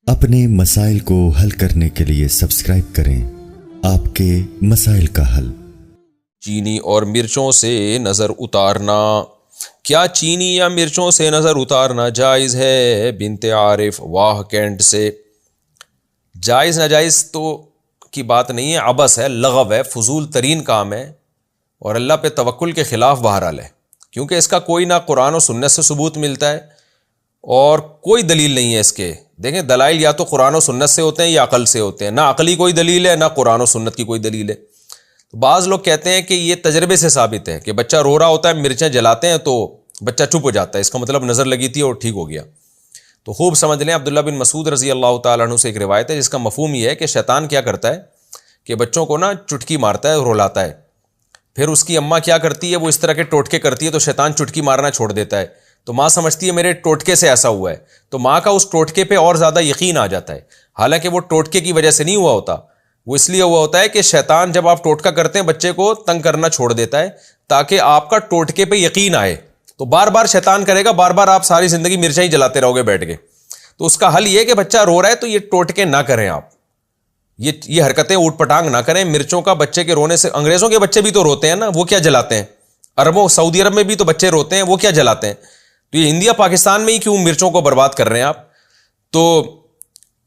اپنے مسائل کو حل کرنے کے لیے سبسکرائب کریں آپ کے مسائل کا حل۔ چینی اور مرچوں سے نظر اتارنا، کیا چینی یا مرچوں سے نظر اتارنا جائز ہے؟ بنت عارف واہ کینٹ سے۔ جائز ناجائز تو کی بات نہیں ہے، عبث ہے، لغو ہے، فضول ترین کام ہے اور اللہ پہ توکل کے خلاف بہرحال ہے، کیونکہ اس کا کوئی نہ قرآن و سنت سے ثبوت ملتا ہے اور کوئی دلیل نہیں ہے اس کے۔ دیکھیں دلائل یا تو قرآن و سنت سے ہوتے ہیں یا عقل سے ہوتے ہیں، نہ عقلی کوئی دلیل ہے نہ قرآن و سنت کی کوئی دلیل ہے۔ تو بعض لوگ کہتے ہیں کہ یہ تجربے سے ثابت ہے کہ بچہ رو رہا ہوتا ہے، مرچیں جلاتے ہیں تو بچہ چپ ہو جاتا ہے، اس کا مطلب نظر لگی تھی اور ٹھیک ہو گیا۔ تو خوب سمجھ لیں، عبداللہ بن مسعود رضی اللہ تعالیٰ عنہ سے ایک روایت ہے جس کا مفہوم یہ ہے کہ شیطان کیا کرتا ہے کہ بچوں کو نا چٹکی مارتا ہے، رلاتا ہے، پھر اس کی اماں کیا کرتی ہے، وہ اس طرح کے ٹوٹکے کرتی ہے تو شیطان چٹکی مارنا چھوڑ دیتا ہے، تو ماں سمجھتی ہے میرے ٹوٹکے سے ایسا ہوا ہے، تو ماں کا اس ٹوٹکے پہ اور زیادہ یقین آ جاتا ہے، حالانکہ وہ ٹوٹکے کی وجہ سے نہیں ہوا ہوتا، وہ اس لیے ہوا ہوتا ہے کہ شیطان جب آپ ٹوٹکا کرتے ہیں بچے کو تنگ کرنا چھوڑ دیتا ہے تاکہ آپ کا ٹوٹکے پہ یقین آئے، تو بار بار شیطان کرے گا، بار بار آپ ساری زندگی مرچیں ہی جلاتے رہو گے بیٹھ کے۔ تو اس کا حل یہ ہے کہ بچہ رو رہا ہے تو یہ ٹوٹکے نہ کریں، آپ یہ حرکتیں اوٹ پٹانگ نہ کریں۔ مرچوں کا بچے کے رونے سے، انگریزوں کے بچے بھی تو روتے ہیں نا، وہ کیا جلاتے ہیں؟ عربوں سعودی عرب میں بھی تو بچے روتے ہیں، وہ کیا جلاتے ہیں؟ تو یہ انڈیا پاکستان میں ہی کیوں مرچوں کو برباد کر رہے ہیں آپ؟ تو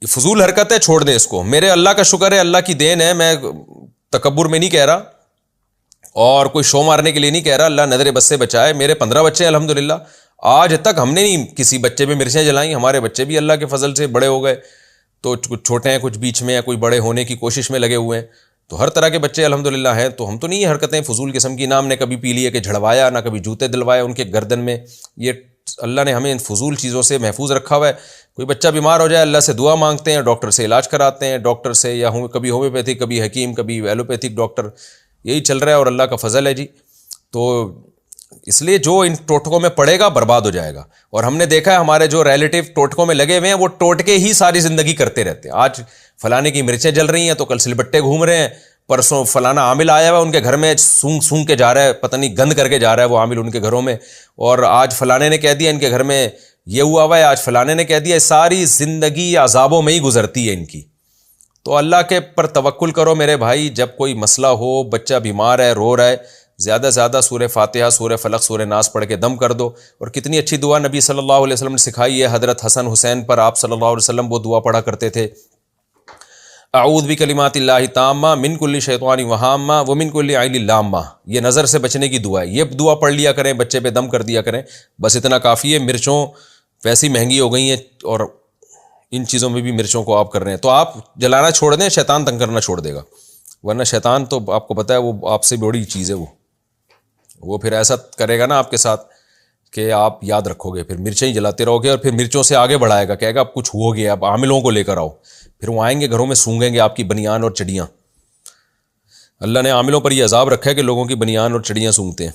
یہ فضول حرکت ہے، چھوڑ دیں اس کو۔ میرے اللہ کا شکر ہے، اللہ کی دین ہے، میں تکبر میں نہیں کہہ رہا اور کوئی شو مارنے کے لیے نہیں کہہ رہا، اللہ نظر بد سے بچائے۔ میرے 15 بچے ہیں الحمدللہ، آج تک ہم نے نہیں کسی بچے پہ مرچیں جلائیں، ہمارے بچے بھی اللہ کے فضل سے بڑے ہو گئے، تو کچھ چھوٹے ہیں کچھ بیچ میں ہیں، کوئی بڑے ہونے کی کوشش میں لگے ہوئے ہیں، تو ہر طرح کے بچے الحمدللہ ہیں۔ تو ہم تو نہیں یہ حرکتیں فضول قسم کی، نہ ہم نے کبھی پی لیے کہ جھڑوایا، نہ کبھی جوتے دلوائے ان کے گردن میں۔ یہ اللہ نے ہمیں ان فضول چیزوں سے محفوظ رکھا ہوا ہے۔ کوئی بچہ بیمار ہو جائے اللہ سے دعا مانگتے ہیں، ڈاکٹر سے علاج کراتے ہیں، ڈاکٹر سے یا کبھی ہومیوپیتھک، کبھی حکیم، کبھی ایلوپیتھک ڈاکٹر، یہی چل رہا ہے اور اللہ کا فضل ہے جی۔ تو اس لیے جو ان ٹوٹکوں میں پڑے گا برباد ہو جائے گا، اور ہم نے دیکھا ہے ہمارے جو ریلیٹیو ٹوٹکوں میں لگے ہوئے ہیں وہ ٹوٹکے ہی ساری زندگی کرتے رہتے ہیں۔ آج فلانے کی مرچیں جل رہی ہیں تو کل سلبٹے گھوم رہے ہیں، پرسوں فلانا عامل آیا ہوا ہے ان کے گھر میں، سونگ کے جا رہا ہے، پتہ نہیں گند کر کے جا رہا ہے وہ عامل ان کے گھروں میں، اور آج فلانے نے کہہ دیا ان کے گھر میں یہ ہوا ہے، آج فلانے نے کہہ دیا، ساری زندگی عذابوں میں ہی گزرتی ہے ان کی۔ تو اللہ کے پر توکل کرو میرے بھائی، جب کوئی مسئلہ ہو، بچہ بیمار ہے، رو رہا ہے، زیادہ سے زیادہ سورہ فاتحہ، سورہ فلق، سورہ ناس پڑھ کے دم کر دو۔ اور کتنی اچھی دعا نبی صلی اللہ علیہ وسلم نے سکھائی ہے، حضرت حسن حسین پر آپ صلی اللہ علیہ وسلم وہ دعا پڑھا کرتے تھے، اعوذ بکلمات اللہ تامہ من کل شیطان وہامہ ومن کل عین لامہ، یہ نظر سے بچنے کی دعا ہے، یہ دعا پڑھ لیا کریں، بچے پہ دم کر دیا کریں، بس اتنا کافی ہے۔ مرچوں ویسی مہنگی ہو گئی ہیں اور ان چیزوں میں بھی مرچوں کو آپ کر رہے ہیں، تو آپ جلانا چھوڑ دیں، شیطان تنگ کرنا چھوڑ دے گا، ورنہ شیطان تو آپ کو پتہ ہے وہ آپ سے بڑی چیز ہے، وہ پھر ایسا کرے گا نا آپ کے ساتھ کہ آپ یاد رکھو گے، پھر مرچیں ہی جلاتے رہو گے اور پھر مرچوں سے آگے بڑھائے گا، کہے گا اب کچھ ہو گیا، اب عاملوں کو لے کر آؤ، پھر وہ آئیں گے گھروں میں سونگیں گے آپ کی بنیان اور چڑیاں۔ اللہ نے عاملوں پر یہ عذاب رکھا ہے کہ لوگوں کی بنیان اور چڑیاں سونگتے ہیں۔